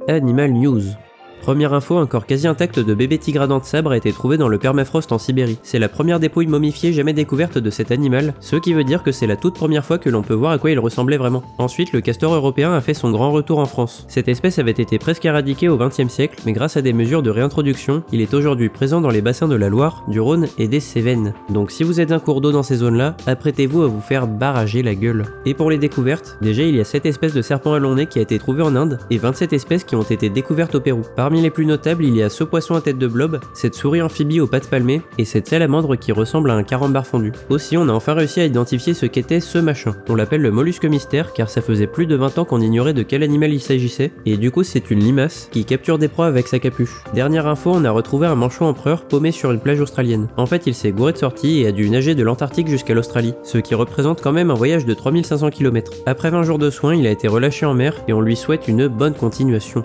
Animal News. Première info, un corps quasi intact de bébé tigre à dents de sabre a été trouvé dans le permafrost en Sibérie. C'est la première dépouille momifiée jamais découverte de cet animal, ce qui veut dire que c'est la toute première fois que l'on peut voir à quoi il ressemblait vraiment. Ensuite, le castor européen a fait son grand retour en France. Cette espèce avait été presque éradiquée au XXe siècle, mais grâce à des mesures de réintroduction, il est aujourd'hui présent dans les bassins de la Loire, du Rhône et des Cévennes. Donc si vous êtes un cours d'eau dans ces zones-là, apprêtez-vous à vous faire barrager la gueule. Et pour les découvertes, déjà il y a 7 espèces de serpents à long nez qui a été trouvées en Inde, et 27 espèces qui ont été découvertes au Pérou. Parmi les plus notables, il y a ce poisson à tête de blob, cette souris amphibie aux pattes palmées, et cette salamandre qui ressemble à un carambar fondu. Aussi, on a enfin réussi à identifier ce qu'était ce machin. On l'appelle le mollusque mystère, car ça faisait plus de 20 ans qu'on ignorait de quel animal il s'agissait, et du coup c'est une limace qui capture des proies avec sa capuche. Dernière info, on a retrouvé un manchot empereur paumé sur une plage australienne. En fait, il s'est gouré de sortie et a dû nager de l'Antarctique jusqu'à l'Australie, ce qui représente quand même un voyage de 3500 km. Après 20 jours de soins, il a été relâché en mer, et on lui souhaite une bonne continuation.